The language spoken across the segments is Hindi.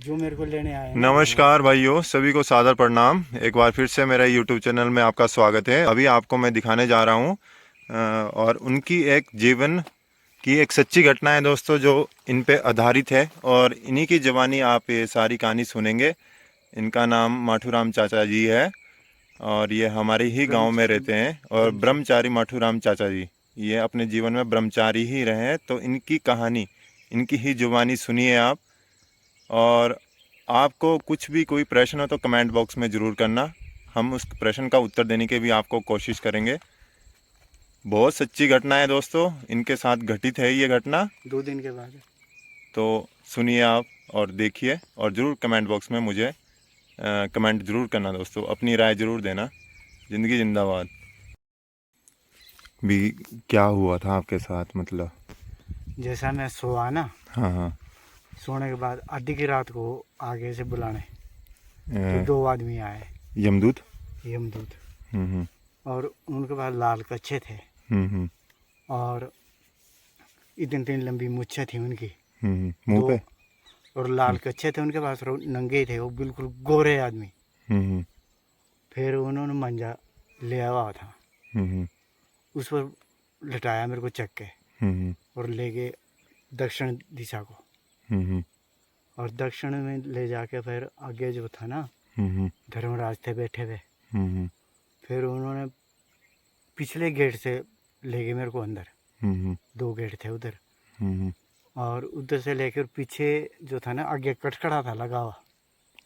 जो मेरे को लेने आए हैं नमस्कार भाइयों, सभी को सादर प्रणाम। एक बार फिर से मेरा यूट्यूब चैनल में आपका स्वागत है। अभी आपको मैं दिखाने जा रहा हूँ और उनकी एक जीवन की एक सच्ची घटना है दोस्तों, जो इन पे आधारित है और इन्हीं की जवानी आप ये सारी कहानी सुनेंगे। इनका नाम माठूराम चाचा जी है और ये हमारे ही गांव में रहते हैं। और ब्रह्मचारी माठूराम चाचा जी ये अपने जीवन में ब्रह्मचारी ही रहे हैं। तो इनकी कहानी, इनकी ही जुबानी सुनिए आप। और आपको कुछ भी कोई प्रश्न हो तो कमेंट बॉक्स में ज़रूर करना, हम उस प्रश्न का उत्तर देने की भी आपको कोशिश करेंगे। बहुत सच्ची घटना है दोस्तों, इनके साथ घटित है ये घटना। 2 दिन के बाद। तो सुनिए आप और देखिए, और ज़रूर कमेंट बॉक्स में मुझे कमेंट ज़रूर करना दोस्तों, अपनी राय ज़रूर देना। ज़िंदगी जिंदाबाद। भी क्या हुआ था आपके साथ, मतलब? जैसा मैं सोया ना, हाँ हाँ। सोने के बाद आधी की रात को आगे से बुलाने तो अ, 2 आदमी आए, यमदूत। यमदूत। हम्म। और उनके पास लाल कच्छे थे हम्म। और इतनी इतनी लंबी मुच्छें थी उनकी, मुंह दो। पे। और लाल कच्छे थे उनके पास, और नंगे थे, वो बिल्कुल गोरे आदमी। हम्म। फिर उन्होंने मंजा ले आया था, हम्म। उस पर लटाया मेरे को चक के हम्म। और ले गए दक्षिण दिशा को। हम्म। और दक्षिण में ले जाके फिर आगे जो था ना, हम्म। धर्मराज थे बैठे हुए। हम्म। फिर उन्होंने पिछले गेट से ले गए मेरे को अंदर। हम्म। 2 गेट थे उधर, हम्म। और उधर से लेकर पीछे जो था ना, आगे कटखड़ा था लगा हुआ,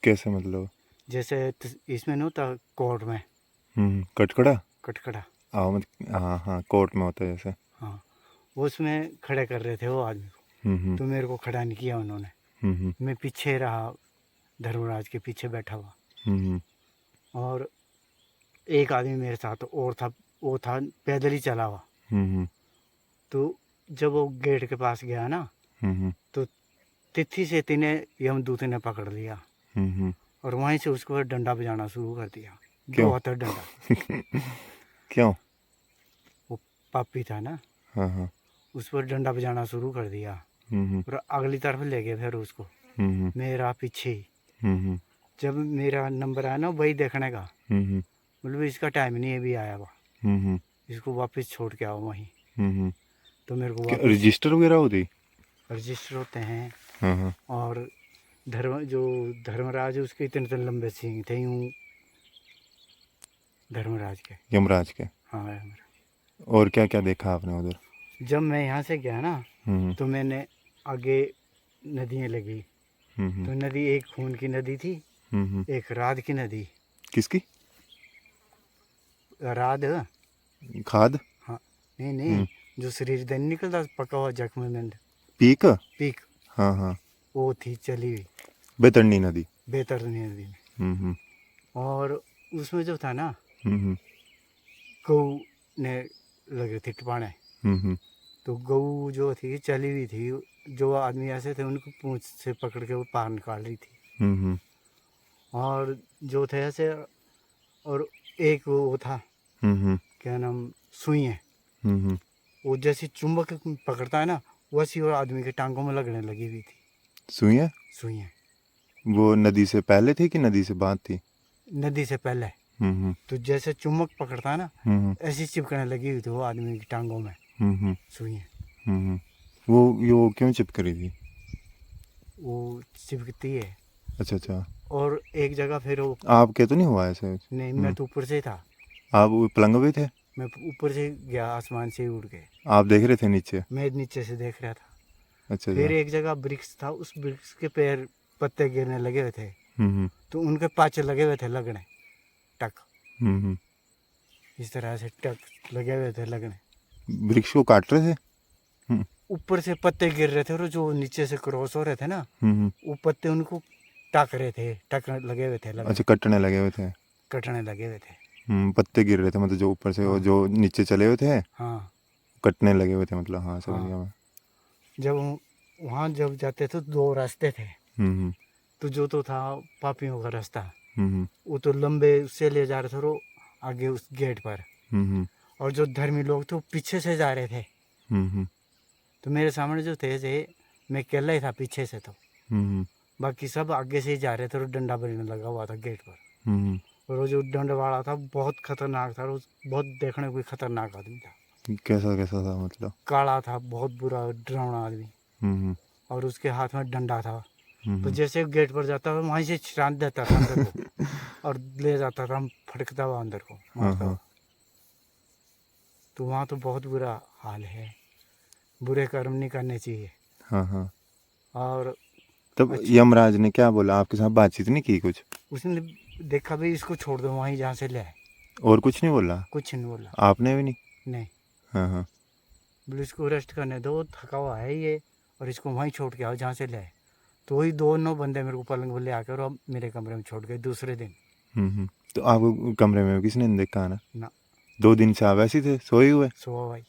कैसे, मतलब? जैसे इसमें नहीं होता कोर्ट में कटकड़ा। कटखड़ा। मत। हाँ हाँ, कोर्ट में होता है जैसे। हाँ, उसमें खड़े कर रहे थे वो आदमी को। हम्म। तो मेरे को खड़ा नहीं किया उन्होंने, हम्म। मैं पीछे रहा, धर्मराज के पीछे बैठा हुआ। हम्म। और एक आदमी मेरे साथ और था, वो था पैदल ही चला हुआ। हम्म। तो जब वो गेट के पास गया ना, हम्म। तो तिथि से तिने यमदूत ने पकड़ लिया हम्म। और वहीं से उसको डंडा बजाना शुरू कर दिया। 2 क्यों? हाथ डंडा। क्यों? वो पापी था ना, हाँ हाँ। उस पर डंडा बजाना शुरू कर दिया हम्म। और अगली तरफ ले गए फिर उसको। हम्म। मेरा पीछे ही। हम्म। जब मेरा नंबर आया ना वही देखने का, हम्म। मतलब इसका टाइम नहीं है अभी आया हुआ, हम्म। इसको वापस छोड़ के आओ वहीं। हम्म। तो मेरे को क्या वापस रजिस्टर वगैरह होती? रजिस्टर होते हैं। हाँ हाँ। और जो धर्मराज है उसके इतने इतने लंबे सींग थे यूँ, धर्मराज के। यमराज के। हाँ। और क्या क्या देखा आपने उधर? जब मैं यहाँ से गया ना, हम्म। तो मैंने आगे नदियाँ लगी। हम्म। तो नदी एक खून की नदी थी, हम्म। एक राध की नदी। किसकी? राध। खाद। हाँ। नहीं नहीं, हम्म। जो शरीर से निकलता पका हुआ जख्म में। पीक। पीक। हाँ हाँ। वो थी चली हुई, बैतरणी नदी। बेतरनी नदी में। हम्म। और उसमें जो था ना, हम्म। गऊ ने लगे थे टपाने। हम्म। तो गऊ जो थी चली हुई थी, जो आदमी ऐसे थे उनको पूंछ से पकड़ के वो पार निकाल रही थी। हम्म। और जो थे ऐसे, और एक वो था, हम्म। क्या नाम, सुई है। हम्म। वो जैसी चुंबक पकड़ता है ना, वैसी वो आदमी के टांगों में लगने लगी हुई थी सुइयां। सुई है। वो नदी से पहले थी कि नदी से बाद थी? नदी से पहले। हम्म। तो जैसे चुंबक पकड़ता है ना, हम्म। ऐसी चिपकने लगी हुई थी वो आदमी की टांगों में हम्म। सुई है। हम्म। वो क्यों चिपक रही थी? वो चिपकती है। अच्छा अच्छा। और एक जगह फिर वो, आपके तो नहीं हुआ ऐसे? नहीं मैं तो ऊपर से ही था। आप वो पलंग पे थे? मैं ऊपर से गया, आसमान से ही उड़ के। आप देख रहे थे नीचे? मैं नीचे से देख रहा था। अच्छा फिर अच्छा। एक जगह वृक्ष था, उस वृक्ष के पैर पत्ते गिरने लगे हुए थे, हम्म। तो उनके पाचे लगे हुए थे लगने, टक। हम्म। इस तरह से टक लगे हुए थे लगने। वृक्ष को काट रहे थे? हम्म। ऊपर से पत्ते गिर रहे थे और जो नीचे से क्रॉस हो रहे थे ना, हम्म। वो पत्ते उनको टक रहे थे, टक लगे हुए थे लगने, अच्छा, कटने लगे हुए थे। कटने लगे हुए थे। पत्ते गिर रहे थे, मतलब जो ऊपर से वो हाँ जो नीचे चले हुए थे हाँ कटने लगे हुए थे, मतलब। हाँ, समझ हाँ। गया मैं। जब वहाँ जब जाते थे तो 2 रास्ते थे। हम्म। तो जो तो था पापियों का रास्ता, हम्म। वो तो लंबे उससे ले जा रहे थे वो आगे उस गेट पर। हम्म। और जो धर्मी लोग थे वो पीछे से जा रहे थे। हम्म। तो मेरे सामने जो थे मैं अकेला ही था पीछे से। तो हम्म। बाकी सब आगे से ही जा रहे थे और डंडा बजने लगा हुआ था गेट पर। हम्म, और वो जो डंड वाला था बहुत खतरनाक था, और बहुत देखने को भी खतरनाक आदमी था। कैसा कैसा था मतलब? काला था, बहुत बुरा डरावना आदमी, हम्म, और उसके हाथ में डंडा था। तो हम्म, जैसे गेट पर जाता था वहीं से छिड़ान देता था अंदर को और ले जाता था फटकता हुआ अंदर को, हाँ मारता हाँ हुआ। तो वहाँ तो बहुत बुरा हाल है, बुरे कर्म नहीं करने चाहिए। हाँ हाँ। और तब अच्छा, यमराज ने क्या बोला, आपके साथ बातचीत नहीं की कुछ? उसने देखा भी इसको छोड़ दो वहीं जहाँ से ले आए, और कुछ नहीं बोला? कुछ नहीं बोला। आपने भी नहीं? नहीं, हाँ हाँ। बोले इसको रेस्ट करने दो, थका हुआ है ये, और इसको वहीं छोड़ के आओ जहाँ से ले आए। तो वही दोनों बंदे मेरे को पलंग पर ले आकर अब मेरे कमरे में छोड़ गए दूसरे दिन। तो आपको कमरे में किसने नहीं देखा ना? ना, 2 दिन से आप ऐसे ही थे, सोए हुए? सुबह भाई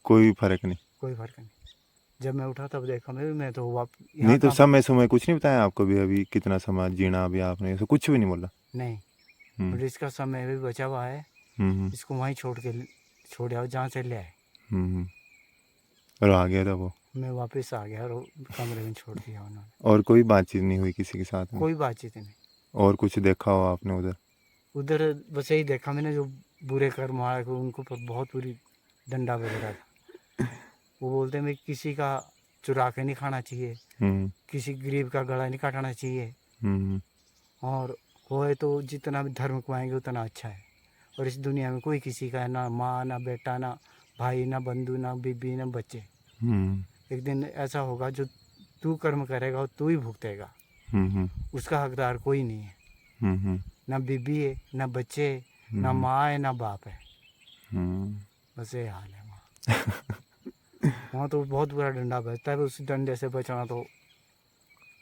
कोई फर्क नहीं? कोई फर्क नहीं। जब मैं उठा तब देखा मैं तो यहाँ नहीं तो कहाँ। समय समय कुछ नहीं बताया आपको भी, अभी कितना समय जीना अभी आपने, ऐसा कुछ भी नहीं बोला? नहीं, हम्म, बोले इसका समय भी बचा हुआ है, हम्म, इसको वहीं छोड़ आओ जहाँ से ले आए। हम्म। और आ गया था वो? मैं वापस आ गया और कमरे में छोड़ दिया उन्होंने। और कोई बातचीत नहीं हुई किसी के साथ में? कोई बातचीत नहीं। और कुछ देखा हो आपने उधर? उधर बस यही देखा मैंने, जो बुरे कर्म वाले को उनको पर बहुत बुरी डंडा वगैरह था। वो बोलते हैं भाई किसी का चुरा के नहीं खाना चाहिए, हम्म, किसी गरीब का गला नहीं काटना चाहिए, हम्म, और होए तो जितना भी धर्म कमाएंगे उतना अच्छा है। और इस दुनिया में कोई किसी का ना माँ ना बेटा ना भाई ना बंधु ना बीबी ना बच्चे। हम्म, एक दिन ऐसा होगा जो तू कर्म करेगा और तू ही भुगतेगा, हम्म, उसका हकदार कोई नहीं है। हम्म, ना बीबी है ना बच्चे है, ना माँ है ना बाप है। हम्म। बस ये हाल है वहाँ। वहाँ तो बहुत बुरा डंडा बजता है, उस डंडे से बचना तो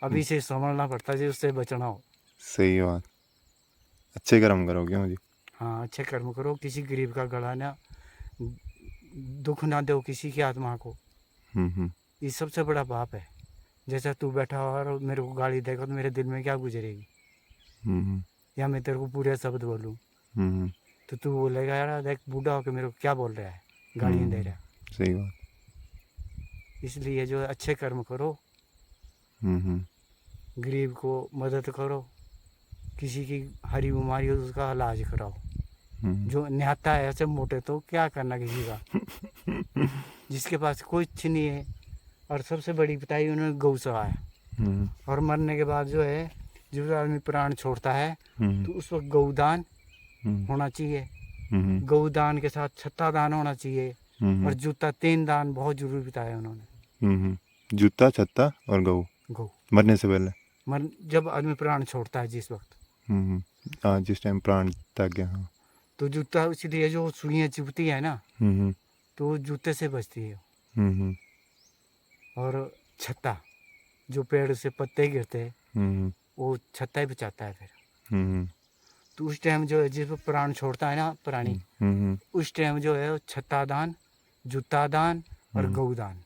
अभी से समझना पड़ता है जी, उससे बचना हो। सही बात। अच्छे कर्म करोगे मुझे। हाँ, अच्छे कर्म करो, किसी गरीब का गला ना, दुख ना दो किसी की आत्मा को। हम्म, ये सबसे बड़ा पाप है। जैसा तू बैठा हुआ और मेरे को गाली देगा तो मेरे दिल में क्या गुजरेगी, हम्म, या मैं तेरे को पूरे शब्द बोलूँ हम्म, तो तू बोलेगा यार देख बूढ़ा होकर मेरे को क्या बोल रहा है, गालियाँ दे रहा है। सही बात। इसलिए जो अच्छे कर्म करो, हम्म, गरीब को मदद करो, किसी की हरी बीमारी हो तो उसका इलाज कराओ। जो निहत्था है ऐसे मोटे तो क्या करना किसी का, जिसके पास कुछ नहीं है। और सबसे बड़ी बताई उन्होंने गौसेवा है। और मरने के बाद जो है, जब आदमी प्राण छोड़ता है तो उस वक्त गौदान होना चाहिए, गौदान के साथ छत्ता दान होना चाहिए, और जूता 3 दान बहुत जरूरी बताया उन्होंने। जूता, छत्ता और गऊ गौ मरने से पहले? मर जब आदमी प्राण छोड़ता है जिस वक्त, हाँ, जिस टाइम प्राण त्याग गया। हाँ। तो जूता इसलिए जो सुइयाँ चुभती है ना तो वो जूते से बचती है। और छत्ता जो पेड़ से पत्ते गिरते हैं वो छत्ता ही बचाता है फिर। तो उस टाइम जो है जिस प्राण छोड़ता है ना प्राणी, उस टाइम जो है छत्ता दान, जूता दान और गौदान,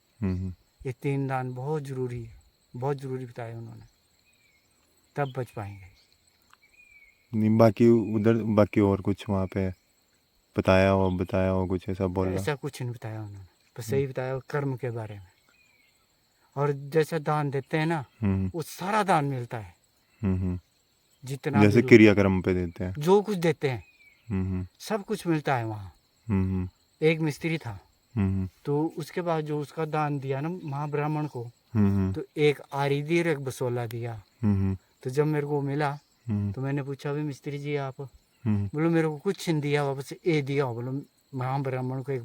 ये 3 दान बहुत ज़रूरी है, बहुत ज़रूरी बताया उन्होंने, तब बच पाएंगे। नहीं, बाकी उधर बाकी और कुछ वहाँ पे बताया हो कुछ ऐसा बोला? ऐसा कुछ नहीं बताया उन्होंने, बस यही बताया कर्म के बारे में। और जैसा दान देते हैं ना वो सारा दान मिलता है, जितना जैसे भी क्रियाक्रम पे देते हैं। जो कुछ देते हैं सब कुछ मिलता है वहाँ। एक मिस्त्री था तो उसके बाद जो उसका दान दिया ना महाब्राह्मण को, तो एक आरी दी और एक बसोला दिया। तो जब मेरे को मिला तो मैंने पूछा भाई मिस्त्री जी आप, बोलो मेरे को कुछ नहीं दिया, वापस ए दिया। बोलो महाब्राह्मण को एक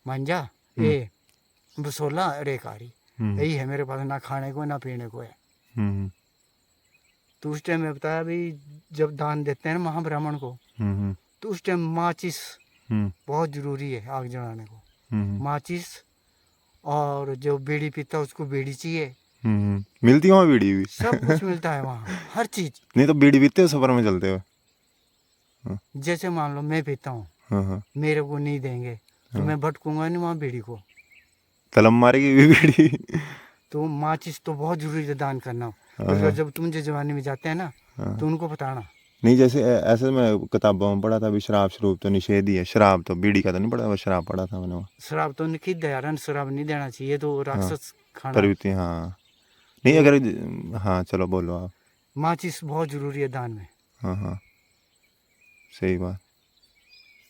मांझा, ए बसोला और एक आरी, यही है मेरे पास, ना खाने को ना पीने को है। तो उस टाइम में बताया भाई जब दान देते हैं ना महाब्राह्मण को, तो उस टाइम माचिस बहुत जरूरी है आग जलाने को। माचिस और जो बीड़ी पीता है उसको बीड़ी चाहिए। मिलती है वहाँ बीड़ी भी? सब कुछ मिलता है वहाँ, हर चीज। नहीं तो बीड़ी पीते हो सफर में चलते हुए? जैसे मान लो मैं पीता हूँ, मेरे को नहीं देंगे तो मैं भटकूंगा नहीं वहाँ बीड़ी को, तलम मारेगी भी बीड़ी। तो माचिस तो बहुत जरूरी है दान करना। तो जब तुम जिस जमाने में जाते हैं ना तो उनको बताना। नहीं, जैसे ऐसे मैं किताबों में पढ़ा था, अभी शराब शरूब तो निषेध ही है, शराब तो, बीड़ी का तो नहीं पढ़ा, वो शराब पढ़ा था मैंने। वो शराब तो निषिद्ध है यार, शराब नहीं देना चाहिए, तो राक्षस खाना। प्रवृत्ति, हाँ। नहीं अगर हाँ चलो बोलो आप। माचिस बहुत जरूरी है दान में। हाँ हाँ सही बात।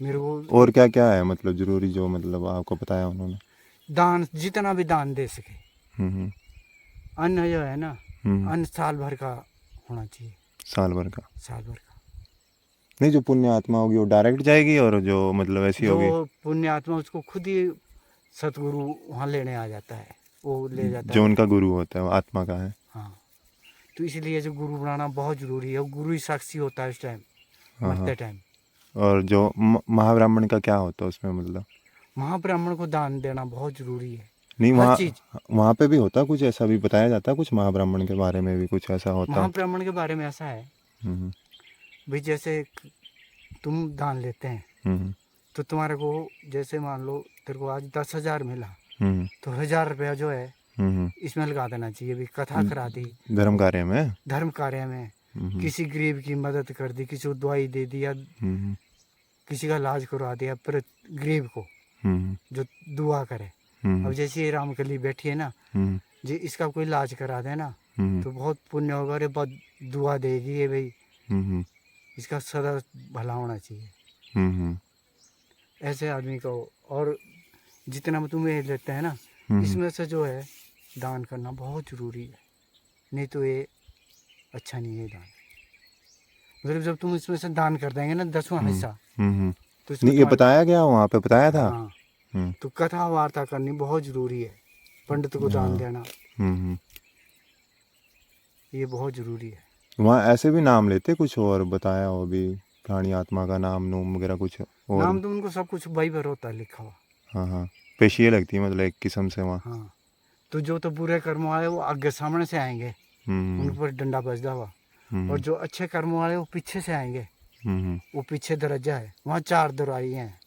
मेरे को और क्या क्या है मतलब जरूरी जो मतलब आपको बताया उन्होंने? दान जितना भी दान दे सके। हम्म अन्न जो है ना, हम्म। अन्न साल भर का होना चाहिए, साल भर का? साल भर का। नहीं जो पुण्य आत्मा होगी वो डायरेक्ट जाएगी और जो मतलब ऐसी जो होगी? पुण्य आत्मा उसको खुद ही सतगुरु वहाँ लेने आ जाता है, वो ले जाता जो है। उनका गुरु होता है वो आत्मा का है? हाँ, तो इसलिए जो गुरु बनाना बहुत जरूरी है, वो गुरु ही साक्षी होता है उस टाइम, हाँ हाँ। मरते टाइम। और जो महाब्राह्मण का क्या होता है उसमें मतलब? महाब्राह्मण को दान देना बहुत जरूरी है, नहीं हर वहाँ चीज। वहाँ पे भी होता कुछ ऐसा भी बताया जाता है कुछ महाब्राह्मण के बारे में भी कुछ ऐसा होता? महाब्राह्मण के बारे में ऐसा है हम्म भाई, जैसे तुम दान लेते हैं हम्म तो तुम्हारे को, जैसे मान लो तेरे को आज 10,000 मिला, हम्म तो 1,000 रुपया जो है हम्म। इसमें लगा देना चाहिए। भी कथा करा दी, धर्म कार्य में? धर्म कार्य में, हम्म किसी गरीब की मदद कर दी, किसी को दवाई दे दी, या हम्म किसी का इलाज करवा दिया, पर गरीब को हम्म जो दुआ करे। अब हम्म जैसे ये रामकली बैठी है ना, हम्म जी इसका कोई इलाज करा दे ना, हम्म तो बहुत पुण्य होगा, और बहुत दुआ देगी ये भाई, हम्म इसका सदा भला होना चाहिए। हम्म ऐसे आदमी को, और जितना तुम्हें लेते हैं ना, हम्म इसमें से जो है दान करना बहुत ज़रूरी है, नहीं तो ये अच्छा नहीं है दान। मतलब जब तुम इसमें से दान कर देंगे ना 10वां हिस्सा, तो इसमें नहीं ये तुम्हारे, बताया गया वहाँ पे बताया था? हाँ, हम्म तो कथा वार्ता करनी बहुत ज़रूरी है, पंडित को दान हाँ देना हम्म। ये बहुत ज़रूरी है। वहाँ ऐसे भी नाम लेते कुछ और बताया हो भी? प्राणी आत्मा का नाम नूम वगैरह कुछ और? नाम तो उनको सब कुछ वही पर होता है लिखा हुआ। हाँ हाँ पेशी लगती है मतलब एक किस्म से वहाँ? हाँ, तो जो तो बुरे कर्म वाले वो आगे सामने से आएंगे, हम्म उन पर डंडा बजदा हुआ, और जो अच्छे कर्म वाले वो पीछे से आएंगे, वो पीछे दरवाजा है, वहाँ 4 दरवाजे हैं।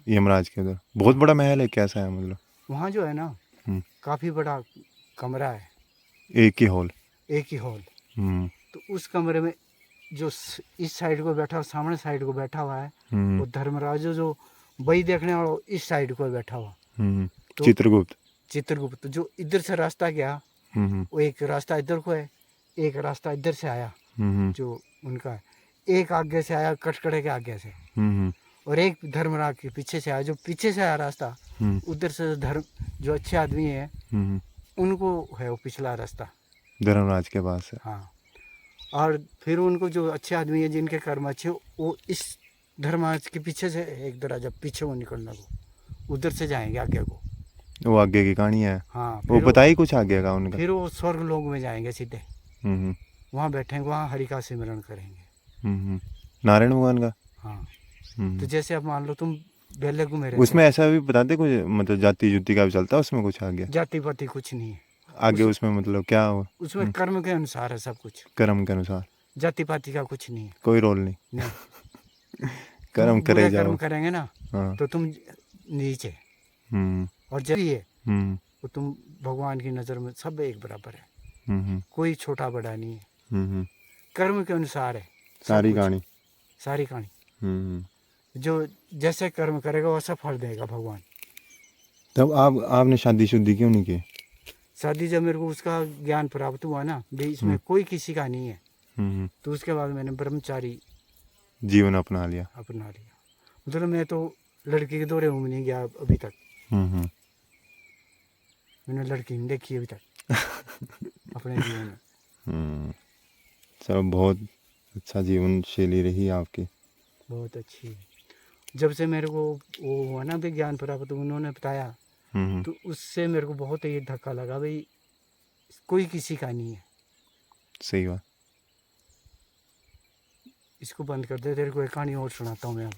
यमराज के उधर बहुत हाँ, बड़ा महल है कैसा है मतलब? वहाँ जो है ना हम्म, काफ़ी बड़ा कमरा है, एक ही हॉल? एक ही हॉल। हम्म तो उस कमरे में जो इस साइड को बैठा हुआ, सामने साइड को बैठा हुआ है, हम्म वो धर्मराज जो वही देखने वाला वो इस साइड को बैठा हुआ। तो चित्रगुप्त? चित्रगुप्त जो इधर से रास्ता गया, वो एक रास्ता इधर को है, एक रास्ता इधर से आया, जो उनका है, एक आगे से आया कटकड़े के आगे से, और एक धर्मराज के पीछे से आया, जो पीछे से आया रास्ता उधर से धर्म जो अच्छे आदमी है उनको है वो पिछला रास्ता। धर्मराज के पास है? हाँ, और फिर उनको जो अच्छे आदमी है जिनके कर्म अच्छे, वो इस धर्मराज के पीछे से एक दरवाजा पीछे वो निकलने को, उधर से जाएंगे आगे को। वो आगे की कहानी है? हाँ, वो बताई कुछ आगे का उनका? फिर वो स्वर्ग लोक में जाएंगे सीधे, हम्म वहाँ बैठेंगे, वहाँ हरि का सिमरन करेंगे। नारायण भगवान का? हाँ, तो जैसे अब मान लो तुम बेले घूमे रहते उसमें हो, ऐसा भी बताते कुछ मतलब जाति जुति का भी चलता है उसमें कुछ आगे? जाति पाति कुछ नहीं है आगे उसमें मतलब क्या हो? उसमें कर्म के अनुसार है सब कुछ, कर्म के अनुसार? जाति पाति का कुछ नहीं है। कोई रोल नहीं? नहीं, कर्म तुम करे बुरे जाओ। कर्म करेंगे ना हाँ। तो तुम नीचे, हम्म और जब ये हम्म तो तुम भगवान की नज़र में सब एक बराबर है, हम्म कोई छोटा बड़ा नहीं है, हम्म। कर्म के अनुसार है सब सारी कुछ, कहानी? सारी कहानी। हम्म। जो जैसे कर्म करेगा वैसा फल देगा भगवान। तब आपने शादी शुद्धि क्यों नहीं की? शादी जब मेरे को उसका ज्ञान प्राप्त हुआ ना भाई इसमें कोई किसी का नहीं है, तो उसके बाद मैंने ब्रह्मचारी जीवन अपना लिया? अपना लिया। मतलब मैं तो लड़की के दौरे में नहीं गया अभी तक, मैंने लड़की नहीं देखी अभी तक अपने जीवन में। चलो बहुत अच्छा जीवन शैली रही आपकी। बहुत अच्छी है। जब से मेरे को वो हुआ ना भी ज्ञान प्राप्त, उन्होंने बताया, तो उससे मेरे को बहुत ये धक्का लगा भाई कोई किसी का नहीं है। सही बात। इसको बंद कर दे, तेरे को एक कहानी और सुनाता हूँ मैं अब।